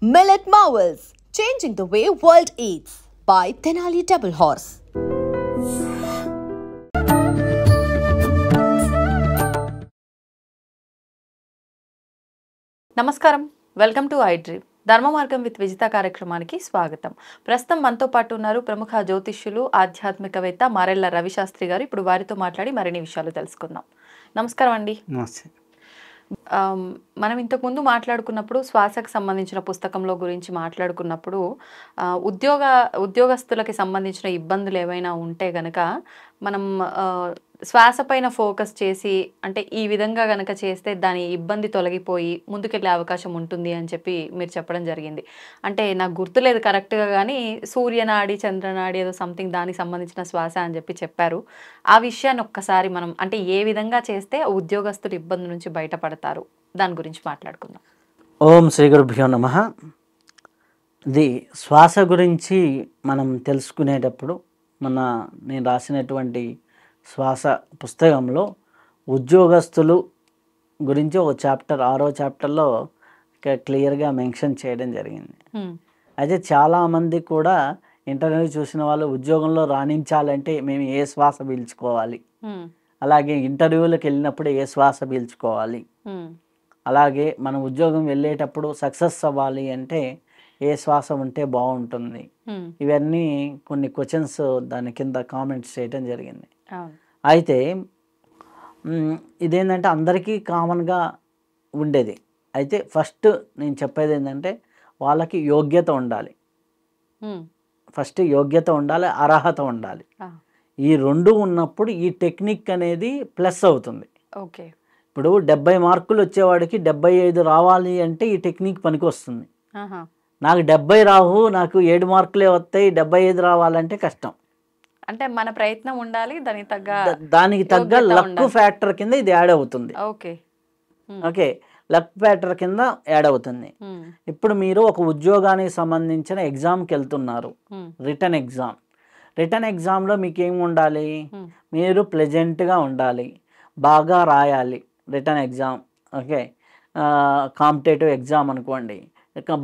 Millet Marvels, changing the way world eats by Tenali Double Horse. నమస్కారం, welcome to I dream. ధర్మ మార్గం with Vijitha కార్యక్రమానికి స్వాగతం. ప్రస్తుతం మనతో పాటు ఉన్నారు ప్రముఖ జ్యోతిష్యులు, ఆధ్యాత్మికవేత్త మారెళ్ల రవిశాస్త్రి గారు. ఇప్పుడు వారితో మాట్లాడి మరిన్ని విషయాలు తెలుసుకుందాం. నమస్కారం అండి. నమస్తే. మనం ఇంతకుముందు మాట్లాడుకున్నప్పుడు శ్వాసకు సంబంధించిన పుస్తకంలో గురించి మాట్లాడుకున్నప్పుడు ఉద్యోగస్తులకి సంబంధించిన ఇబ్బందులు ఏవైనా ఉంటే గనక మనం శ్వాస పైన ఫోకస్ చేసి, అంటే ఈ విధంగా గనక చేస్తే దాని ఇబ్బంది తొలగిపోయి ముందుకెళ్ళే అవకాశం ఉంటుంది అని చెప్పి మీరు చెప్పడం జరిగింది. అంటే నాకు గుర్తులేదు కరెక్ట్గా, కానీ సూర్యనాడి, చంద్రనాడి ఏదో సంథింగ్ దానికి సంబంధించిన శ్వాస అని చెప్పి చెప్పారు. ఆ విషయాన్ని ఒక్కసారి మనం, అంటే ఏ విధంగా చేస్తే ఉద్యోగస్తులు ఇబ్బంది నుంచి బయటపడతారు, దాని గురించి మాట్లాడుకుందాం. ఓం శ్రీ గురుభ్యో నమః. ఇది శ్వాస గురించి మనం తెలుసుకునేటప్పుడు నేను రాసినటువంటి శ్వాస పుస్తకంలో ఉద్యోగస్తులు గురించి ఒక చాప్టర్, 6వ చాప్టర్లో క్లియర్గా మెన్షన్ చేయడం జరిగింది. అయితే చాలామంది కూడా ఇంటర్వ్యూ చూసిన వాళ్ళు ఉద్యోగంలో రాణించాలంటే మేము ఏ శ్వాస పీల్చుకోవాలి, అలాగే ఇంటర్వ్యూలకు వెళ్ళినప్పుడు ఏ శ్వాస పీల్చుకోవాలి, అలాగే మనం ఉద్యోగం వెళ్ళేటప్పుడు సక్సెస్ అవ్వాలి అంటే ఏ శ్వాస ఉంటే బాగుంటుంది, ఇవన్నీ కొన్ని క్వశ్చన్స్ దాని కింద కామెంట్స్ చేయడం జరిగింది. అయితే ఇదేంటంటే అందరికీ కామన్గా ఉండేది. అయితే ఫస్ట్ నేను చెప్పేది ఏంటంటే వాళ్ళకి యోగ్యత ఉండాలి. ఫస్ట్ యోగ్యత ఉండాలి, అర్హత ఉండాలి. ఈ రెండు ఉన్నప్పుడు ఈ టెక్నిక్ అనేది ప్లస్ అవుతుంది. ఓకే, ఇప్పుడు 70 మార్కులు వచ్చేవాడికి 75 రావాలి అంటే ఈ టెక్నిక్ పనికి వస్తుంది. నాకు 70 రావు, నాకు 7 మార్కులే వస్తాయి, 75 రావాలంటే కష్టం. అంటే మన ప్రయత్నం ఉండాలి, దానికి తగ్గ లక్ ఫ్యాక్టర్ కింద ఇది యాడ్ అవుతుంది. ఓకే, లక్ ఫ్యాక్టర్ కింద యాడ్ అవుతుంది. ఇప్పుడు మీరు ఒక ఉద్యోగానికి సంబంధించిన ఎగ్జామ్కి వెళ్తున్నారు, రిటర్న్ ఎగ్జామ్. రిటర్న్ ఎగ్జామ్లో మీకు ఏమి ఉండాలి, మీరు ప్లెజెంట్గా ఉండాలి, బాగా రాయాలి return exam. Okay, competitive exam అనుకోండి,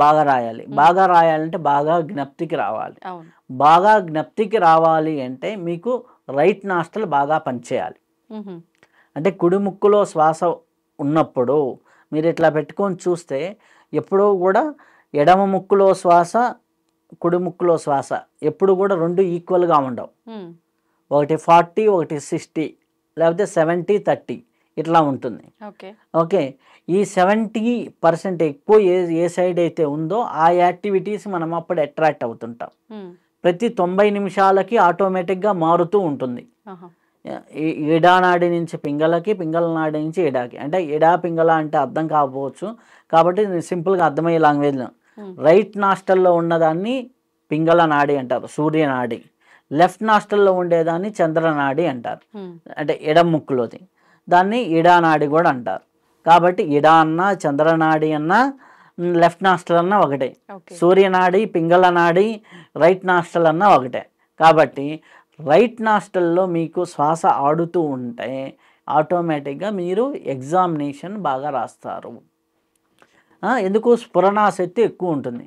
బాగా రాయాలి. బాగా రాయాలంటే బాగా జ్ఞప్తికి రావాలి. బాగా జ్ఞప్తికి రావాలి అంటే మీకు రైట్ నాస్ట్రల్ బాగా పనిచేయాలి. అంటే కుడి ముక్కులో శ్వాస ఉన్నప్పుడు మీరు ఇట్లా పెట్టుకొని చూస్తే ఎప్పుడూ కూడా ఎడమ ముక్కులో శ్వాస, కుడి ముక్కులో శ్వాస ఎప్పుడు కూడా రెండు ఈక్వల్గా ఉండవు. ఒకటి 40, ఒకటి 60, లేకపోతే 70-30 ఇట్లా ఉంటుంది. ఓకే, ఈ 70% ఎక్కువ ఏ సైడ్ అయితే ఉందో ఆ యాక్టివిటీస్ మనం అప్పుడు అట్రాక్ట్ అవుతుంటాం. ప్రతి 90 నిమిషాలకి ఆటోమేటిక్గా మారుతూ ఉంటుంది. ఎడా నాడి నుంచి పింగళకి, పింగళ నాడి నుంచి ఎడాకి. అంటే ఎడా పింగళ అంటే అర్థం కాకపోవచ్చు, కాబట్టి సింపుల్గా అర్థమయ్యే లాంగ్వేజ్లో రైట్ నాస్టల్లో ఉన్నదాన్ని పింగళ నాడి అంటారు, సూర్యనాడి. లెఫ్ట్ నాస్టల్లో ఉండేదాన్ని చంద్రనాడి అంటారు, అంటే ఎడం ముక్కులోది. దాన్ని ఇడానాడి కూడా అంటారు. కాబట్టి ఇడా అన్న, చంద్రనాడి అన్న, లెఫ్ట్ నాస్టల్ అన్న ఒకటే. సూర్యనాడి, పింగళ నాడి, రైట్ నాస్టల్ అన్న ఒకటే. కాబట్టి రైట్ నాస్టల్లో మీకు శ్వాస ఆడుతూ ఉంటే ఆటోమేటిక్గా మీరు ఎగ్జామినేషన్ బాగా రాస్తారు. ఎందుకు, స్ఫురణాశక్తి ఎక్కువ ఉంటుంది.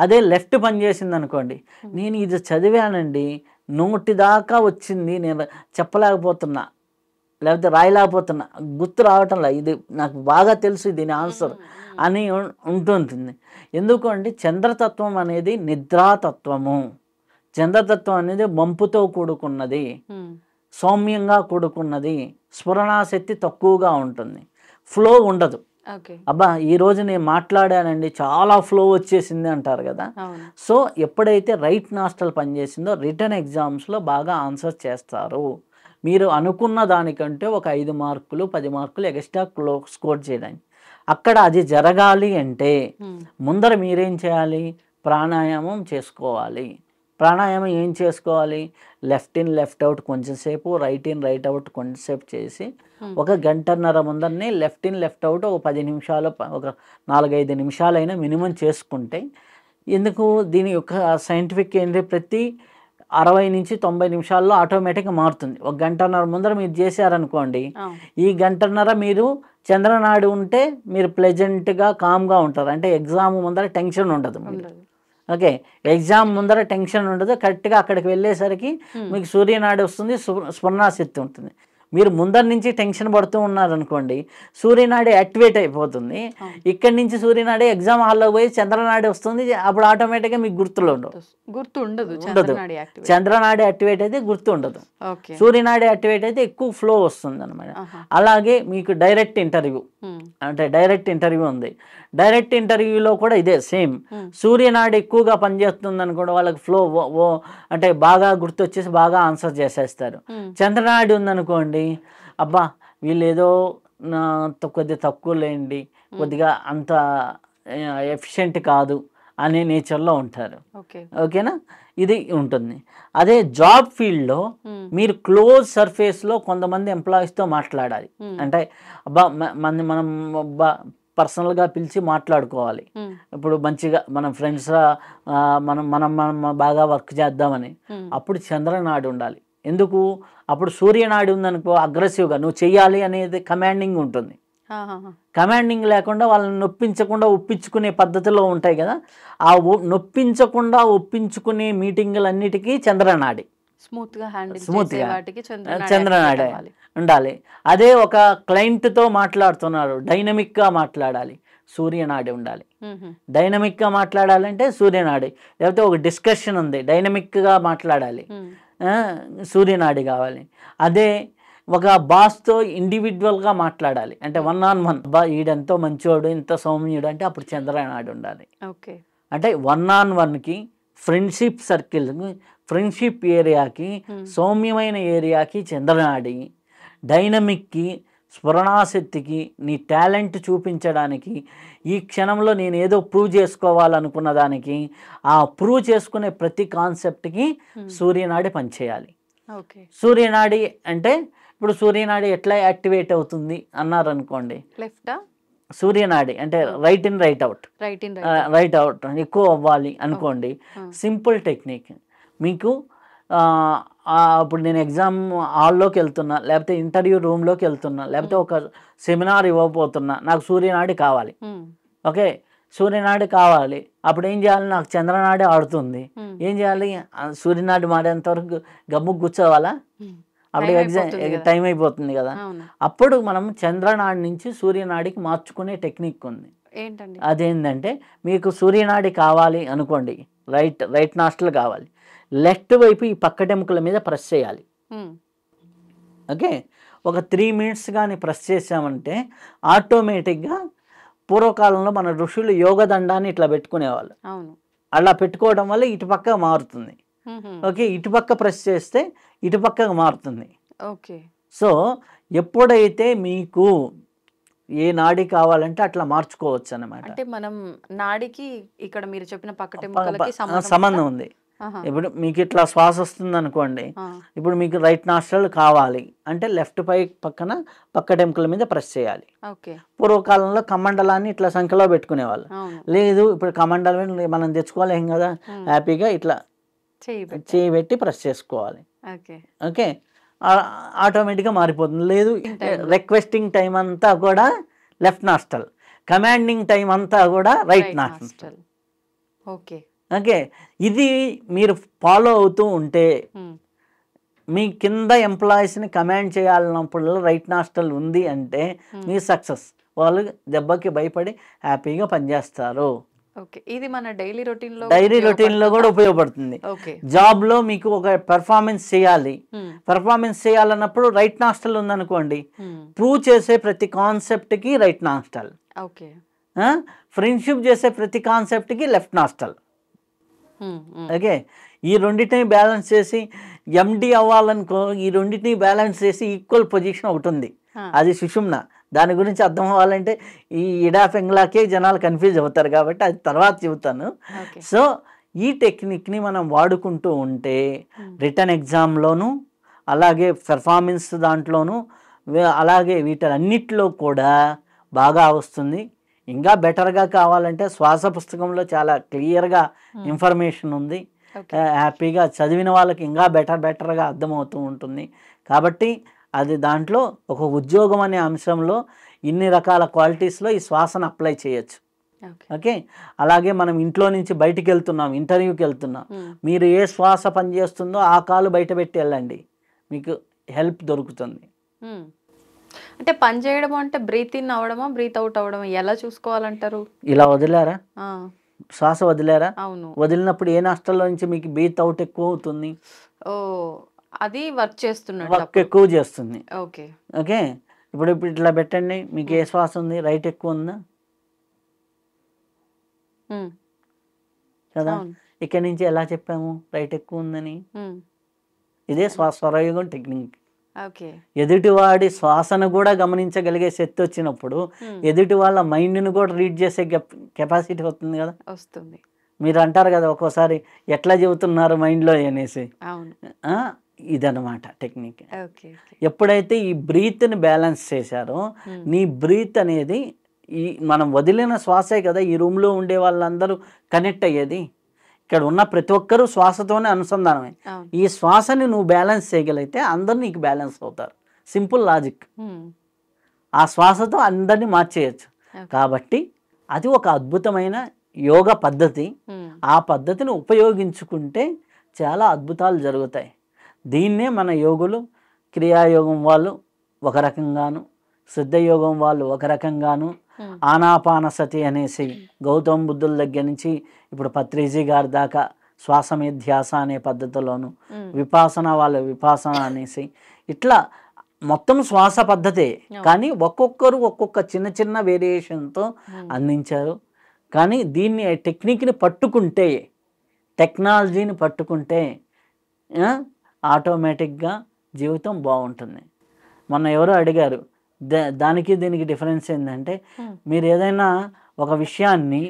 అదే లెఫ్ట్ పని చేసింది అనుకోండి, నేను ఇది చదివానండి, నోటి దాకా వచ్చింది, నేను చెప్పలేకపోతున్నా, లేకపోతే రాయలేకపోతున్నా, గుర్తు రావటంలా, ఇది నాకు బాగా తెలుసు దీని ఆన్సర్ అని ఉంటుంటుంది. ఎందుకు అంటే చంద్రతత్వం అనేది నిద్రాతత్వము. చంద్రతత్వం అనేది మంపుతో కూడుకున్నది, సౌమ్యంగా కూడుకున్నది, స్ఫురణాశక్తి తక్కువగా ఉంటుంది, ఫ్లో ఉండదు. అబ్బా ఈరోజు నేను మాట్లాడానండి, చాలా ఫ్లో వచ్చేసింది అంటారు కదా. సో ఎప్పుడైతే రైట్ నాస్ట్రల్ పనిచేసిందో రిటర్న్ ఎగ్జామ్స్లో బాగా ఆన్సర్ చేస్తారు. మీరు అనుకున్న దానికంటే ఒక 5 మార్కులు 10 మార్కులు ఎక్స్ట్రా స్కోర్ చేయడానికి. అక్కడ అది జరగాలి అంటే ముందర మీరేం చేయాలి, ప్రాణాయామం చేసుకోవాలి. ప్రాణాయామం ఏం చేసుకోవాలి, లెఫ్ట్ ఇన్ లెఫ్ట్ అవుట్ కొంచెంసేపు, రైట్ ఇన్ రైట్ అవుట్ కొంచెంసేపు చేసి, ఒక గంటన్నర ముందరనే లెఫ్ట్ ఇన్ లెఫ్ట్ అవుట్ ఒక 10 నిమిషాలు, ఒక 4-5 నిమిషాలైనా మినిమం చేసుకుంటే. ఎందుకు, దీని యొక్క సైంటిఫిక్ ఏంటి, ప్రతి 60 నుంచి 90 నిమిషాల్లో ఆటోమేటిక్గా మారుతుంది. ఒక గంటన్నర ముందర మీరు చేశారనుకోండి, ఈ గంటన్నర మీరు చంద్రనాడి ఉంటే మీరు ప్లెజెంట్గా కామ్గా ఉంటారు, అంటే ఎగ్జామ్ ముందర టెన్షన్ ఉండదు మీకు. ఓకే, ఎగ్జామ్ ముందర టెన్షన్ ఉండదు. కరెక్ట్గా అక్కడికి వెళ్ళేసరికి మీకు సూర్యనాడి వస్తుంది, స్ఫురణాశక్తి ఉంటుంది. మీరు ముందర నుంచి టెన్షన్ పడుతూ ఉన్నారనుకోండి, సూర్యనాడి యాక్టివేట్ అయిపోతుంది. ఇక్కడి నుంచి సూర్యనాడి ఎగ్జామ్ హాల్లో పోయి చంద్రనాడి వస్తుంది, అప్పుడు ఆటోమేటిక్గా మీకు గుర్తులో ఉండదు. చంద్రనాడి యాక్టివేట్ అయితే గుర్తు ఉండదు, సూర్యనాడి యాక్టివేట్ అయితే ఎక్కువ ఫ్లో వస్తుంది అనమాట. అలాగే మీకు డైరెక్ట్ ఇంటర్వ్యూ, అంటే డైరెక్ట్ ఇంటర్వ్యూ ఉంది. డైరెక్ట్ ఇంటర్వ్యూలో కూడా ఇదే సేమ్. సూర్యనాడి ఎక్కువగా పనిచేస్తుంది అనుకోండి, వాళ్ళకి ఫ్లో అంటే బాగా గుర్తొచ్చేసి బాగా ఆన్సర్ చేసేస్తారు. చంద్రనాడి ఉందనుకోండి, అబ్బా వీళ్ళు ఏదో కొద్దిగా తక్కువ లేండి, కొద్దిగా అంత ఎఫిషియెంట్ కాదు అనే నేచర్లో ఉంటారు. ఓకేనా, ఇది ఉంటుంది. అదే జాబ్ ఫీల్డ్లో మీరు క్లోజ్ సర్ఫేస్లో కొంతమంది ఎంప్లాయీస్తో మాట్లాడాలి. అంటే అబ్బా మనం పర్సనల్గా పిలిచి మాట్లాడుకోవాలి. ఇప్పుడు మంచిగా మనం ఫ్రెండ్స్ మనం మనం మనం బాగా వర్క్ చేద్దామని, అప్పుడు చంద్రనాడి ఉండాలి. ఎందుకు, అప్పుడు సూర్యనాడి ఉందనుకో అగ్రెసివ్గా నువ్వు చెయ్యాలి అనేది కమాండింగ్ ఉంటుంది. కమాండింగ్ లేకుండా వాళ్ళని నొప్పించకుండా ఒప్పించుకునే పద్ధతిలో ఉంటాయి కదా, ఆ నొప్పించకుండా ఒప్పించుకునే మీటింగులన్నిటికీ చంద్రనాడి స్మూత్గా చంద్రనాడి ఉండాలి. అదే ఒక క్లయింట్తో మాట్లాడుతున్నారు, డైనమిక్గా మాట్లాడాలి, సూర్యనాడి ఉండాలి. డైనమిక్గా మాట్లాడాలంటే సూర్యనాడి, లేకపోతే ఒక డిస్కషన్ ఉంది డైనమిక్గా మాట్లాడాలి, సూర్యనాడి కావాలి. అదే ఒక బాస్తో ఇండివిజువల్గా మాట్లాడాలి, అంటే 1-on-1, ఈడెంతో మంచోడు ఇంత సౌమ్యుడు అంటే అప్పుడు చంద్రనాడి ఉండాలి. అంటే 1-on-1కి, ఫ్రెండ్షిప్ సర్కిల్, ఫ్రెండ్షిప్ ఏరియాకి, సౌమ్యమైన ఏరియాకి చంద్రనాడి, డైనమిక్కి, స్ఫురణాశక్తికి, నీ టాలెంట్ చూపించడానికి, ఈ క్షణంలో నేను ఏదో ప్రూవ్ చేసుకోవాలనుకున్న దానికి, ఆ ప్రూవ్ చేసుకునే ప్రతి కాన్సెప్ట్కి సూర్యనాడి పనిచేయాలి. సూర్యనాడి అంటే ఇప్పుడు సూర్యనాడి ఎట్లా యాక్టివేట్ అవుతుంది అన్నారనుకోండి, సూర్యనాడి అంటే రైట్ ఇన్ రైట్ అవుట్ ఎక్కువ అవ్వాలి అనుకోండి. సింపుల్ టెక్నిక్ మీకు, ఇప్పుడు నేను ఎగ్జామ్ హాల్లోకి వెళ్తున్నా, లేకపోతే ఇంటర్వ్యూ రూమ్లోకి వెళ్తున్నా, లేకపోతే ఒక సెమినార్ ఇవ్వబోతున్నా, నాకు సూర్యనాడి కావాలి. ఓకే, సూర్యనాడి కావాలి, అప్పుడు ఏం చేయాలి, నాకు చంద్రనాడి ఆడుతుంది, ఏం చేయాలి, సూర్యనాడి మాడేంతవరకు గమ్ముకు కూర్చోవాలా, అప్పుడు ఎగ్జామ్ టైం అయిపోతుంది కదా. అప్పుడు మనం చంద్రనాడి నుంచి సూర్యనాడికి మార్చుకునే టెక్నిక్ ఉంది. అదేంటంటే, మీకు సూర్యనాడి కావాలి అనుకోండి, రైట్ నాస్ట్రల్ కావాలి, లెఫ్ట్ వైపు ఈ పక్కటెముకల మీద ప్రెస్ చేయాలి. ఓకే, ఒక 3 minutes కానీ ప్రెస్ చేసామంటే ఆటోమేటిక్గా, పూర్వకాలంలో మన ఋషులు యోగదండాన్ని ఇట్లా పెట్టుకునేవాళ్ళు, అలా పెట్టుకోవడం వల్ల ఇటుపక్క మారుతుంది. ఓకే, ఇటుపక్క ప్రెస్ చేస్తే ఇటుపక్కకు మారుతుంది. సో ఎప్పుడైతే మీకు ఏ నాడి కావాలంటే అట్లా మార్చుకోవచ్చు అన్నమాట. అంటే మనం నాడికి ఇక్కడ మీరు చెప్పిన పక్కటెముకలకి సంబంధం ఉంది. ఇప్పుడు మీకు ఇట్లా శ్వాస వస్తుంది అనుకోండి, ఇప్పుడు మీకు రైట్ నాస్ట్రల్ కావాలి అంటే లెఫ్ట్ పక్కన పక్కటెముకల మీద ప్రెస్ చేయాలి. పూర్వకాలంలో కమండలాన్ని ఇట్లా సంఖ్యలో పెట్టుకునేవాళ్ళు, లేదు ఇప్పుడు కమండలం మనం తెచ్చుకోలేం కదా, హ్యాపీగా ఇట్లా చేయి పెట్టి ప్రెస్ చేసుకోవాలి. ఓకే, ఆటోమేటిక్గా మారిపోతుంది. లేదు రిక్వెస్టింగ్ టైం అంతా కూడా లెఫ్ట్ నాస్ట్రల్, కమాండింగ్ టైం అంతా కూడా రైట్ నాస్ట్రల్. ఓకే, ఇది మీరు ఫాలో అవుతూ ఉంటే మీ కింద ఎంప్లాయీస్ని కమాండ్ చేయాలన్నప్పుడు రైట్ నాస్ట్రల్ ఉంది అంటే మీ సక్సెస్, వాళ్ళు దెబ్బకి భయపడి హ్యాపీగా పనిచేస్తారు. ఇది మన డైలీ రొటీన్లో కూడా ఉపయోగపడుతుంది. జాబ్లో మీకు ఒక పెర్ఫార్మెన్స్ చేయాలన్నప్పుడు రైట్ నాస్ట్రల్ ఉందనుకోండి, ప్రూవ్ చేసే ప్రతి కాన్సెప్ట్కి రైట్ నాస్ట్రల్, ఫ్రెండ్షిప్ చేసే ప్రతి కాన్సెప్ట్కి లెఫ్ట్ నాస్ట్రల్. ఓకే, ఈ రెండింటిని బ్యాలెన్స్ చేసి ఎండి అవ్వాలనుకో, ఈ రెండింటిని బ్యాలెన్స్ చేసి ఈక్వల్ పొజిషన్ ఒకటి ఉంది, అది సుషుమ్న. దాని గురించి అర్థం అవ్వాలంటే ఈ ఇడా పెంగ్లాకే జనాలు కన్ఫ్యూజ్ అవుతారు కాబట్టి అది తర్వాత చెబుతాను. సో ఈ టెక్నిక్ని మనం వాడుకుంటూ ఉంటే రిటర్న్ ఎగ్జామ్లోను, అలాగే పెర్ఫార్మెన్స్ దాంట్లోనూ, అలాగే వీటన్నిటిలో కూడా బాగా వస్తుంది. ఇంకా బెటర్గా కావాలంటే శ్వాస పుస్తకంలో చాలా క్లియర్గా ఇన్ఫర్మేషన్ ఉంది, హ్యాపీగా చదివిన వాళ్ళకి ఇంకా బెటర్గా అర్థమవుతూ ఉంటుంది. కాబట్టి అది దాంట్లో ఒక ఉద్యోగం అనే అంశంలో ఇన్ని రకాల క్వాలిటీస్లో ఈ శ్వాసను అప్లై చేయొచ్చు. ఓకే, అలాగే మనం ఇంట్లో నుంచి బయటికి వెళ్తున్నాం, ఇంటర్వ్యూకి వెళ్తున్నాం, మీరు ఏ శ్వాస పనిచేస్తుందో ఆ కాలు బయట పెట్టి వెళ్ళండి, మీకు హెల్ప్ దొరుకుతుంది. అంటే పని చేయడం అంటే బ్రీత్ ఇన్ అవడమా బ్రీత్ అవుట్ అవడమా ఎలా చూసుకోవాలంటారు? ఇలా వదిలేరా, శ్వాస వదిలేరా, అవును, వదిలినప్పుడు ఏ నష్టంలో నుంచి మీకు బ్రీత్ అవుట్ ఎక్కువ అవుతుంది, అది వర్క్ చేస్తున్నట్టు, వర్క్ ఎక్కువ చేస్తుంది. ఓకే ఓకే, ఇప్పుడు ఇట్లా పెట్టండి, మీకు ఏ శ్వాస ఉంది, రైట్ ఎక్కువ ఉందా కదా, ఇక్కడ నుంచి ఎలా చెప్పాము రైట్ ఎక్కువ ఉందని, ఇదే స్వరయోగం టెక్నిక్. ఎదుటివాడి శ్వాసను కూడా గమనించగలిగే శక్తి వచ్చినప్పుడు ఎదుటి వాళ్ళ మైండ్ని కూడా రీడ్ చేసే కెపాసిటీ వస్తుంది కదా, వస్తుంది. మీరు అంటారు కదా ఒక్కోసారి ఎట్లా చెబుతున్నారు మైండ్లో అనేసి, ఇదనమాట టెక్నిక్. ఎప్పుడైతే ఈ బ్రీత్ని బ్యాలెన్స్ చేశారో, నీ బ్రీత్ అనేది ఈ మనం వదిలిన శ్వాసే కదా ఈ రూమ్లో ఉండే వాళ్ళందరూ కనెక్ట్ అయ్యేది, ఇక్కడ ఉన్న ప్రతి ఒక్కరూ శ్వాసతోనే అనుసంధానమే. ఈ శ్వాసని నువ్వు బ్యాలెన్స్ చేయగలిగితే అందరు నీకు బ్యాలెన్స్ అవుతారు. Simple logic. ఆ శ్వాసతో అందరినీ మార్చేయచ్చు. కాబట్టి అది ఒక అద్భుతమైన యోగ పద్ధతి. ఆ పద్ధతిని ఉపయోగించుకుంటే చాలా అద్భుతాలు జరుగుతాయి. దీన్నే మన యోగులు క్రియాయోగం వాళ్ళు ఒక రకంగాను, సిద్ధయోగం వాళ్ళు ఒక రకంగాను, ఆనాపానసతి అనేసి గౌతమ బుద్ధుల దగ్గర నుంచి ఇప్పుడు పత్రిజీ గారి దాకా శ్వాస మీద ధ్యాస అనే పద్ధతిలోను, విపాసన వాళ్ళ విపాసన అనేసి, ఇట్లా మొత్తం శ్వాస పద్ధతే, కానీ ఒక్కొక్కరు ఒక్కొక్క చిన్న చిన్న వేరియేషన్తో అందించారు. కానీ దీన్ని టెక్నిక్ని పట్టుకుంటే, టెక్నాలజీని పట్టుకుంటే ఆటోమేటిక్గా జీవితం బాగుంటుంది. మొన్న ఎవరో అడిగారు దానికి దీనికి డిఫరెన్స్ ఏంటంటే, మీరు ఏదైనా ఒక విషయాన్ని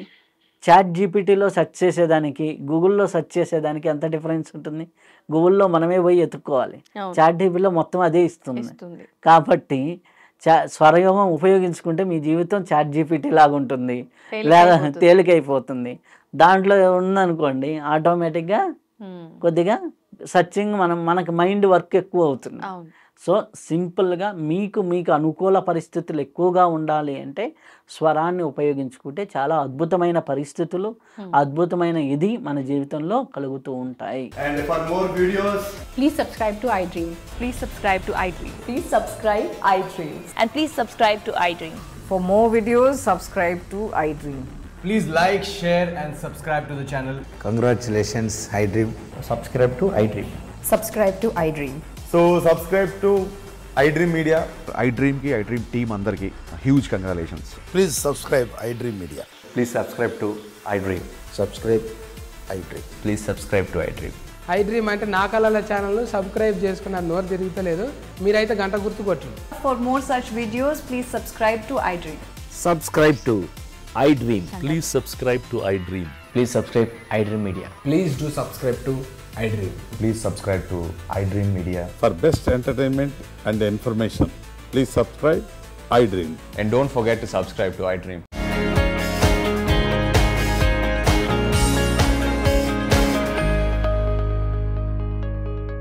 చాట్ జీపీటీలో సెర్చ్ చేసేదానికి గూగుల్లో సెర్చ్ చేసేదానికి ఎంత డిఫరెన్స్ ఉంటుంది? గూగుల్లో మనమే పోయి ఎత్తుక్కోవాలి, చాట్ జీపీటీలో మొత్తం అదే ఇస్తుంది. కాబట్టి స్వరయోగం ఉపయోగించుకుంటే మీ జీవితం చాట్ జీపీటీ లాగా ఉంటుంది, లేదా తేలికైపోతుంది. దాంట్లో ఉందనుకోండి ఆటోమేటిక్గా కొద్దిగా సర్చింగ్ మనకి మైండ్ వర్క్ ఎక్కువ అవుతుంది. సో సింపుల్గా మీకు అనుకూల పరిస్థితులు ఎక్కువగా ఉండాలి అంటే స్వరాన్ని ఉపయోగించుకుంటే చాలా అద్భుతమైన పరిస్థితులు, అద్భుతమైన ఇది మన జీవితంలో కలుగుతూ ఉంటాయి. And for more videos, please subscribe to iDream. Please subscribe to iDream. Please subscribe iDream. And please subscribe to iDream. For more videos, subscribe to iDream. please like, share and subscribe to the channel. Congratulations, iDream. Subscribe to iDream. Subscribe to iDream. So subscribe to iDream Media. iDream ki iDream team andarki huge congratulations. Please subscribe iDream Media. Please subscribe to iDream. Subscribe iDream. Please subscribe to iDream. iDream అంటే నా కళల ఛానల్ను subscribe చేసుకున్న నోరు తిరుగుతలేదు, మీరైతే గంట గుర్తు కొట్టండి. For more such videos, please subscribe to iDream. Subscribe to iDream. Please subscribe to iDream. Please subscribe iDream Media. Please do subscribe to iDream. Please subscribe to iDream Media. For best entertainment and information, please subscribe iDream. And don't forget to subscribe to iDream.